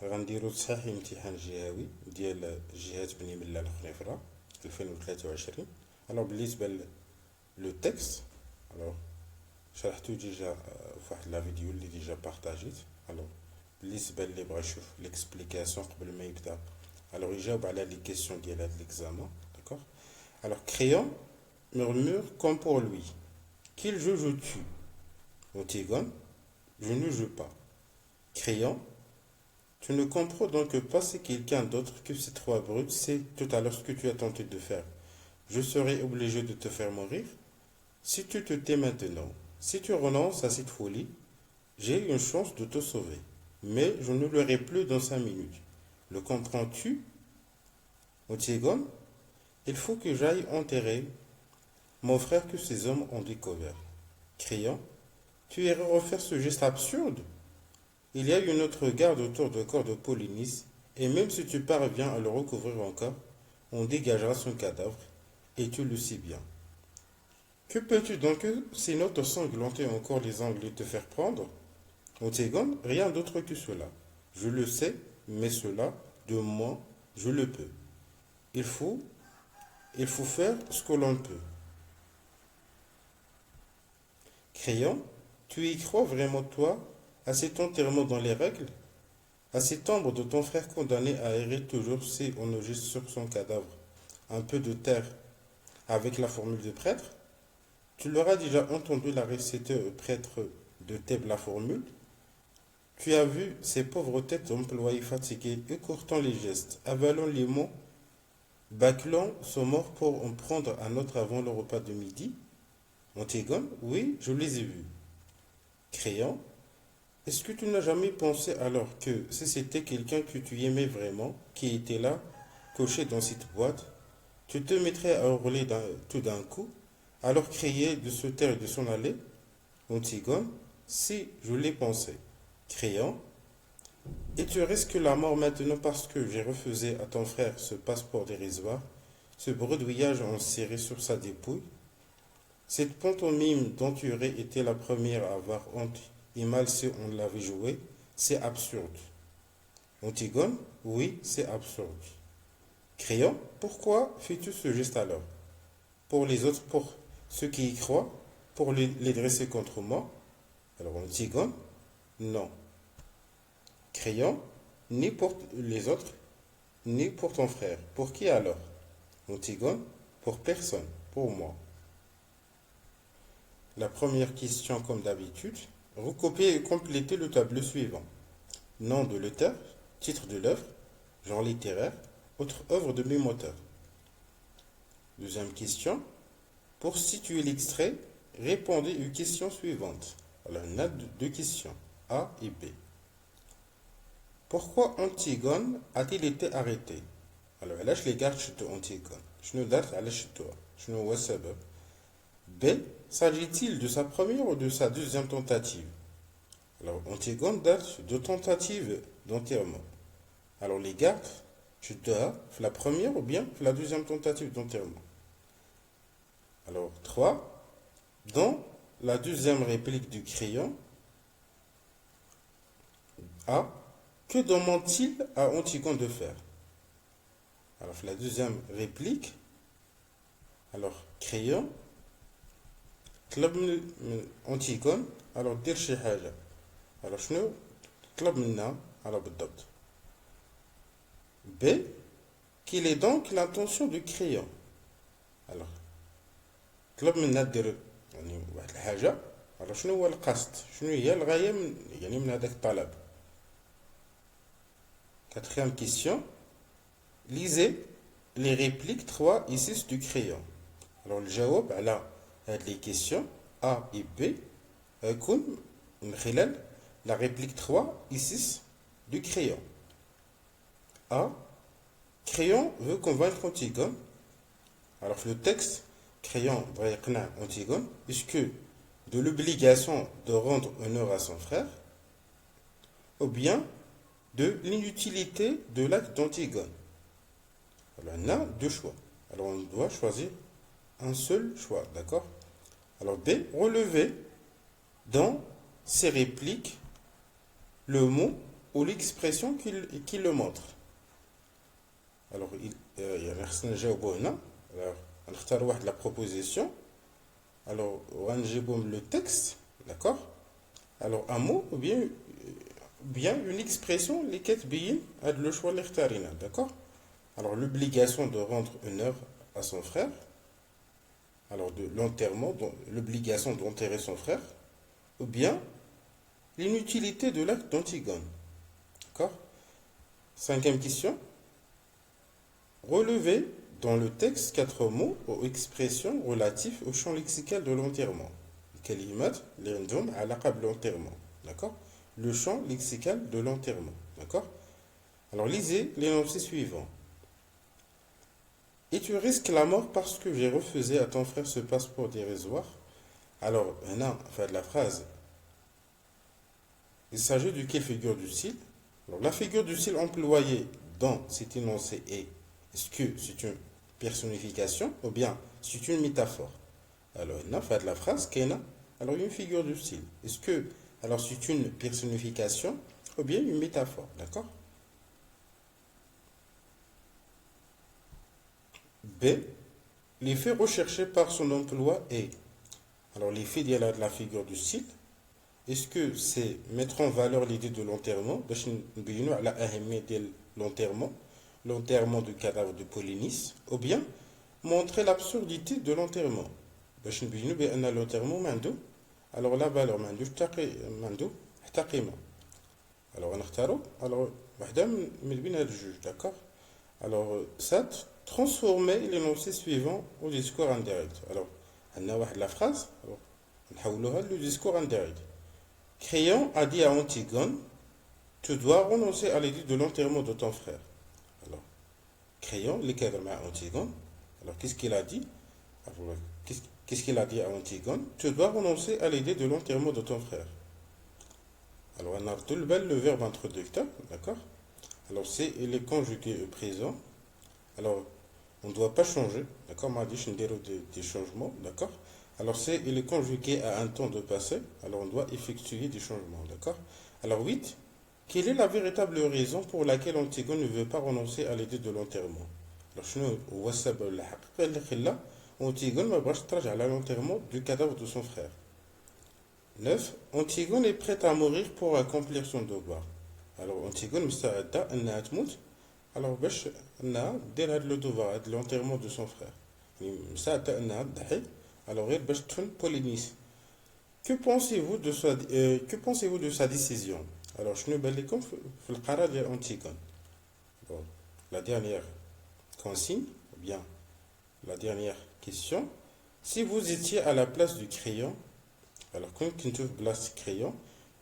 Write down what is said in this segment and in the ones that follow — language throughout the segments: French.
غنديرو تصحيح امتحان جهوي ديال جهات بني ملا الخنيفرة 2023. الوغ بالنسبة لو تكست، الوغ شرحتو ديجا في واحد لا فيديو اللي ديجا بارطاجيت. الوغ بالنسبة اللي بغا يشوف ليكسبليكاسيون قبل ما يبدا، الوغ يجاوب على لي كيسيون ديال هاد ليكزامان. داكوغ. الوغ Crayon murmure comme pour lui qu'il joue, je tue. Antigone: je ne joue pas. Crayon: tu ne comprends donc pas c'est quelqu'un d'autre que ces trois brutes, c'est tout à l'heure ce que tu as tenté de faire. Je serai obligé de te faire mourir si tu te tais maintenant. Si tu renonces à cette folie, j'ai une chance de te sauver. Mais je ne l'aurai plus dans 5 minutes. Le comprends-tu, Antigone? Il faut que j'aille enterrer mon frère que ces hommes ont découvert. Crayon: tu irais refaire ce geste absurde? Il y a une autre garde autour du corps de Polynice, et même si tu parviens à le recouvrir encore, on dégagera son cadavre, et tu le sais bien. Que peux-tu donc, sinon te sanglanter encore les ongles et te faire prendre? Antigone: rien d'autre que cela. Je le sais, mais cela, de moi, je le peux. Il faut faire ce que l'on peut. Crayon: tu y crois vraiment, toi, à cet enterrement dans les règles, à cette ombre de ton frère condamné à errer toujours si on ne jette sur son cadavre un peu de terre avec la formule de prêtre? Tu l'auras déjà entendu la réciter au prêtre de Thèbes la formule. Tu as vu ces pauvres têtes employées fatiguées, écourtant les gestes, avalant les mots, bâclant son mort pour en prendre un autre avant le repas de midi. Antigone: oui, je les ai vus. Crayon: est-ce que tu n'as jamais pensé alors que si c'était quelqu'un que tu aimais vraiment, qui était là, coché dans cette boîte, tu te mettrais à hurler tout d'un coup, alors crier de se taire et de s'en aller? Antigone: si, je l'ai pensé. Crayon: et tu risques la mort maintenant parce que j'ai refusé à ton frère ce passeport dérisoire, ce bredouillage enserré sur sa dépouille, cette pantomime dont tu aurais été la première à avoir honte et mal si on l'avait joué, c'est absurde. Antigone: oui, c'est absurde. Crayon: pourquoi fais-tu ce geste alors? Pour les autres, pour ceux qui y croient, pour les dresser contre moi? Alors Antigone: non. Crayon: ni pour les autres, ni pour ton frère. Pour qui alors? Antigone: pour personne, pour moi. La première question, comme d'habitude, recopiez et complétez le tableau suivant. Nom de l'auteur, titre de l'œuvre, genre littéraire, autre œuvre de même auteur. Deuxième question, pour situer l'extrait, répondez aux questions suivantes. Alors, on a deux questions, A et B. Pourquoi Antigone a-t-il été arrêté? Alors, علاش les gardes chez Antigone? شنو دارت علاش شدوها؟ شنو هو السبب؟ B. S'agit-il de sa première ou de sa deuxième tentative? Alors, Antigone date de tentative d'enterrement. Alors, les gardes, tu dois la première ou bien la deuxième tentative d'enterrement. Alors, 3. Dans la deuxième réplique du crayon, A. Que demande-t-il à Antigone de faire? Alors, la deuxième réplique, alors, crayon, طلب من أنتيغون alors دير شي حاجة. alors شنو طلب منا على بالضبط؟ B. Quelle est donc l'intention du crayon? alors طلب منا دير يعني واحد الحاجة. alors شنو هو القصد؟ شنو هي الغاية من يعني من هذاك الطلب؟ Quatrième question. Lisez les répliques 3 et 6 du crayon. alors الجواب على هاد les questions A et B يكون من خلال la réplique 3 et 6 du crayon. A. Crayon veut convaincre Antigone. Alors le texte, Crayon va يقنع Antigone puisque de l'obligation de rendre honneur à son frère ou bien de l'inutilité de l'acte d'Antigone. Alors on a deux choix. Alors on doit choisir un seul choix, d'accord? Alors B, relever dans ces répliques le mot ou l'expression qui le montre. Alors, on va la proposition. Alors, on va le texte, d'accord? Alors, un mot ou bien une expression, les quatre billes, le choix de l'echtarina, d'accord? Alors, l'obligation de rendre honneur à son frère, alors de l'enterrement, l'obligation d'enterrer son frère, ou bien l'inutilité de l'acte d'Antigone, d'accord? Cinquième question. Relevez dans le texte quatre mots ou expressions relatives au champ lexical de l'enterrement. Kalimat l'indom à l'aqab l'enterrement. D'accord? Le champ lexical de l'enterrement. D'accord? Alors lisez l'énoncé suivant. Et tu risques la mort parce que j'ai refusé à ton frère ce passeport dérisoire. Alors, maintenant, enfin de la phrase. Il s'agit de quelle figure du style? Alors, la figure du style employée dans cet énoncé est-ce que c'est une personnification ou bien c'est une métaphore? Alors, il fait de la phrase, Kena, alors une figure du style. Est-ce que, alors c'est une personnification ou bien une métaphore, d'accord? B, l'effet recherché par son emploi est, alors l'effet de la figure du style, est-ce que c'est mettre en valeur l'idée de l'enterrement, l'enterrement, l'enterrement du cadavre de Polynice, ou bien montrer l'absurdité de l'enterrement. L'enterrement mando, alors la valeur mando, taqima. Alors on a alors juge, d'accord? Alors ça transformer l'énoncé suivant au discours indirect. Alors on a la phrase, alors on a le discours indirect. Créon a dit à Antigone, tu dois renoncer à l'idée de l'enterrement de ton frère. Alors, Créon, les cadres à Antigone, alors qu'est-ce qu'il a dit? Alors, qu'est-ce qu'il a dit à Antigone? Tu dois renoncer à l'idée de l'enterrement de ton frère. Alors, on a tout le verbe introducteur, d'accord? Alors, il est conjugué au présent. Alors, on ne doit pas changer, d'accord? On a dit des changements, d'accord? Alors, il est conjugué à un temps de passé. Alors, on doit effectuer des changements, d'accord? Alors, 8. Quelle est la véritable raison pour laquelle Antigone ne veut pas renoncer à l'idée de l'enterrement? Alors, Antigone va à l'enterrement du cadavre de son frère. 9. Antigone est prête à mourir pour accomplir son devoir. Alors, Antigone مستعدة أنها تموت alors باش أنها دير هذا le devoir de l'enterrement de son frère. مستعدة أنها تضحي alors غير باش تدفن Polynice. Que pensez-vous de sa décision? Alors, je ne vais pas le قرار ديال Antigone. Bon, la dernière consigne, ou bien la dernière question. Si vous étiez à la place du crayon, alors quand tu place crayon,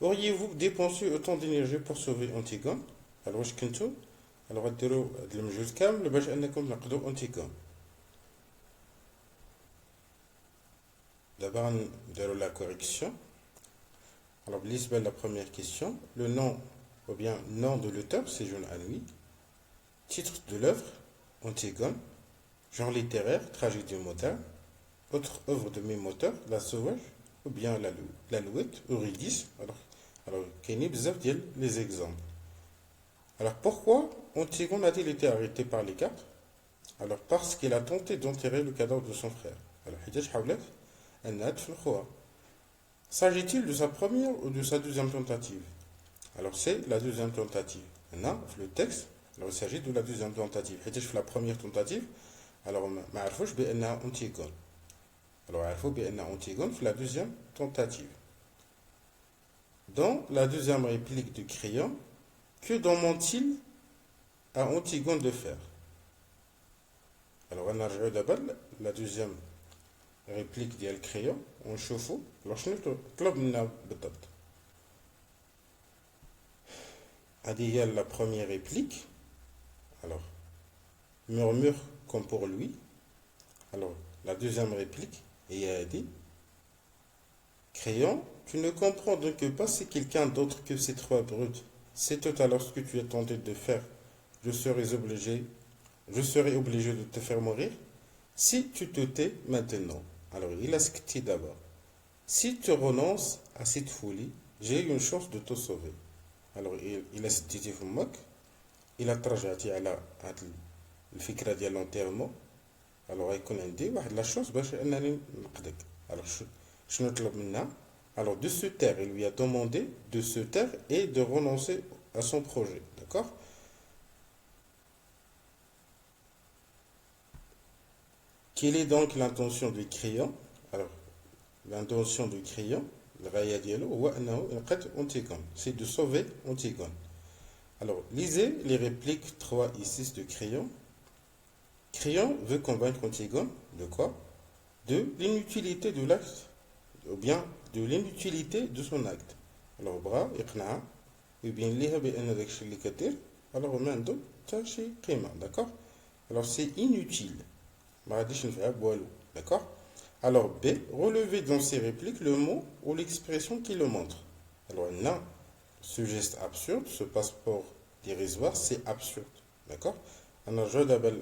auriez-vous dépensé autant d'énergie pour sauver Antigone? Alors, je كنتو alors غديروا هاد المجهود كامل باش انكم تنقذوا Antigone. D'abord, nous la correction. Alors, بالنسبة la première question, le nom ou bien nom de l'auteur, c'est John Anouilh. Titre de l'œuvre, Antigone. Genre littéraire, tragédie moderne. Autre œuvre de même auteur, La Sauvage, ou bien L'Alouette, Eurydice. Alors, Kenny Bzaf dit les exemples. Alors, pourquoi Antigone a-t-il été arrêté par les quatre? Alors, parce qu'il a tenté d'enterrer le cadavre de son frère. Alors, s'agit-il de sa première ou de sa deuxième tentative? Alors, c'est la deuxième tentative. Maintenant, le texte, alors il s'agit de la deuxième tentative. La première tentative, alors, ما عرفوش بأنها Antigone. Alors, عرفوا بأنها Antigone في la deuxième tentative. Dans la deuxième réplique du crayon, que demande-t-il à Antigone de faire? Alors, on a d'abord la deuxième réplique ديال crayon, on chauffe. Alors, شنو طلب منا بالضبط؟ هذه هي la première réplique. Alors, murmure comme pour lui. Alors, la deuxième réplique, et il a dit, Crayon, tu ne comprends donc pas si quelqu'un d'autre que ces trois brutes, c'est tout alors ce que tu as tenté de faire, je serais obligé de te faire mourir, si tu te tais maintenant. Alors, il a scripté d'abord. Si tu renonces à cette folie, j'ai une chance de te sauver. alors il a سديتي فمك إلا ترجعتي على هاد الفكرة ديال لونتيرمون alors غيكون عندي واحد لا شونس باش انني نقدك. alors شنو طلب منها؟ alors de se taire, il lui a demandé de se taire et de renoncer à son projet, d'accord? Quelle est donc l'intention du client? Alors l'intention du client, الغاية ديالو هو انه ينقذ أنتيغون, c'est de sauver Antigone. Alors lisez les répliques 3 et 6 de Créon. Créon veut convaincre Antigone de quoi? De l'inutilité de l'acte, ou bien de l'inutilité de son acte. Alors بغا يقنعها يبين ليها بان داكشي اللي كدير alors ما عنده حتى شي قيمه, d'accord? alors c'est inutile, ما غاديش نفعها بوالو, d'accord? alors B, relevez dans ces répliques le mot ou l'expression qui le montre. alors là, ce geste absurde, ce passeport dérisoire, c'est absurde, d'accord? alors je d'abord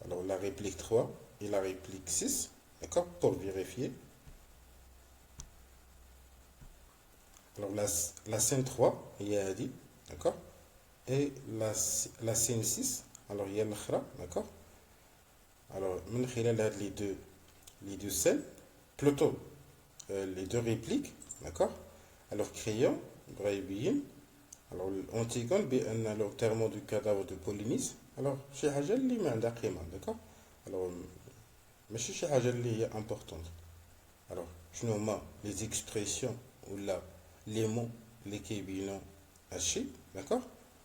alors la réplique 3 et la réplique 6, d'accord, pour vérifier. alors la scène 3 il y a dit, d'accord, et la scène 6 alors il y a l'khra, d'accord. alors من خلال هاد les deux scènes, plutôt les deux répliques, d'accord. alors Créon بغا يبين alors Antigone بان l'enterrement du cadavre de Polynice alors شي حاجه اللي ما عندها قيمه, d'accord. alors ماشي شي حاجه اللي هي importante. alors شنو هما les expressions ou là les mots les كيبينوا هادشي, d'accord.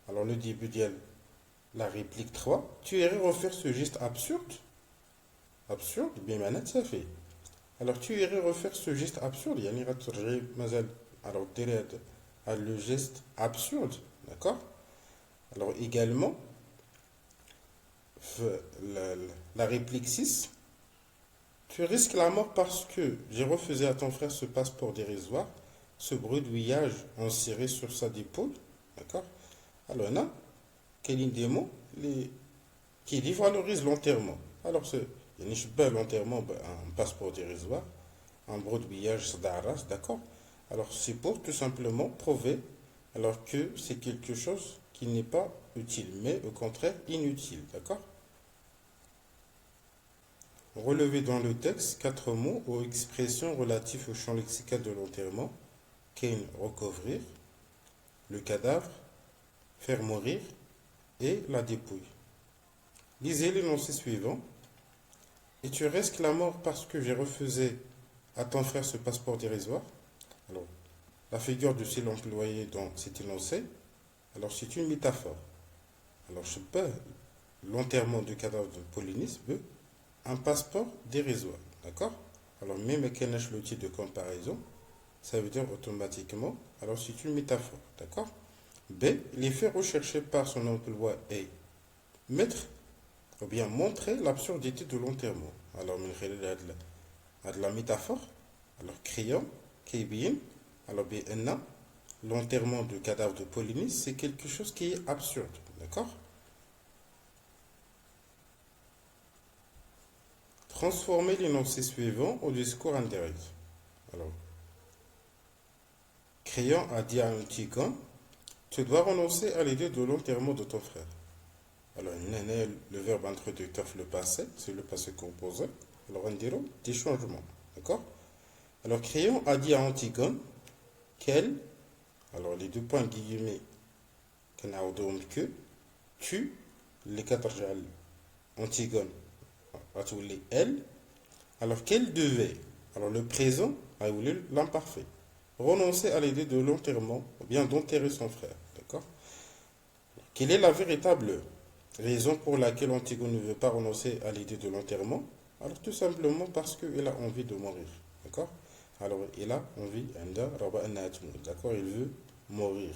alors le début ديال la réplique 3, tu irais refaire ce geste absurde. absurde بمعنى تافه. alors tu irais refaire ce geste absurde يعني غترجعي مازال alors ديري هاد le geste absurde, d'accord. alors également la réplique 6, tu risques la mort parce que j'ai refusé à ton frère ce passeport dérisoire, ce bredouillage enserré sur sa dépouille, d'accord. alors là, quel est des mots qui dévalorise l'enterrement. alors c'est يعني شبه l'enterrement un passeport dérisoire, un bredouillage صداع, d'accord. alors c'est pour tout simplement prouver alors que c'est quelque chose qui n'est pas utile, mais au contraire inutile, d'accord. Relevez dans le texte 4 mots ou expressions relatifs au champ lexical de l'enterrement. Kain, recouvrir, le cadavre, faire mourir et la dépouille. Lisez l'énoncé suivant. Et tu risques la mort parce que j'ai refusé à ton frère ce passeport dérisoire. Alors, la figure de style employée dans cet énoncé, alors c'est une métaphore. alors je peux l'enterrement du cadavre de Polynice, un passeport dérisoire, d'accord. alors même qu'un l'outil de comparaison, ça veut dire automatiquement, alors c'est une métaphore, d'accord. B, l'effet recherché par son emploi est mettre ou bien montrer l'absurdité de l'enterrement. alors من خلال هاد la métaphore, alors Créon كيبين alors بأن l'enterrement du cadavre de Polynice c'est quelque chose qui est absurde, d'accord. Transformez l'énoncé suivant au discours indirect. alors Créon a dit à Antigone, tu dois renoncer à l'idée de l'enterrement de ton frère. alors le verbe introducteur le passé, c'est le passé composé. alors on dirait des changements, d'accord. alors Créon a dit à Antigone qu'elle, alors les deux points guillemets que tu les quatre جعل Antigone غتولي elle, alors qu'elle devait, alors le présent a voulu l'imparfait, renoncer à l'idée de l'enterrement ou bien d'enterrer son frère, d'accord. quelle est la véritable raison pour laquelle Antigone ne veut pas renoncer à l'idée de l'enterrement? alors tout simplement parce qu'il a envie de mourir, d'accord. alors il a envie, d'accord, il veut mourir.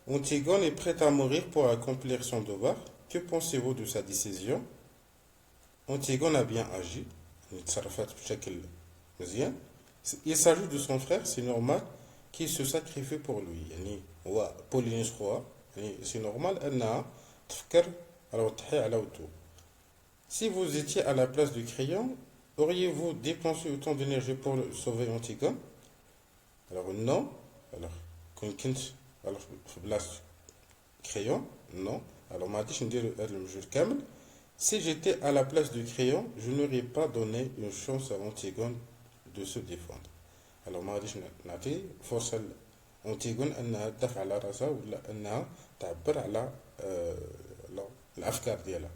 Antigone est prête à mourir pour accomplir son devoir. Que pensez-vous de sa décision? Antigone a bien agi, il s'agit de son frère, c'est normal qu'il se sacrifie pour lui. Polynice roi, c'est normal أنها تفكر alors تحي على ودو. Si vous étiez à la place du Créon, auriez-vous dépensé autant d'énergie pour sauver Antigone? alors non. alors كون كنت alors في بلاصة crayon non alors ما غاديش ندير هذا المجهود كامل. Si j'étais à la place du crayon, je n'aurais pas donné une chance à Antigone de se défendre. Alors ما غاديش نعطي فرصة لأنتيغون أنها تدافع على راسها ولا أنها تعبر على الأفكار ديالها.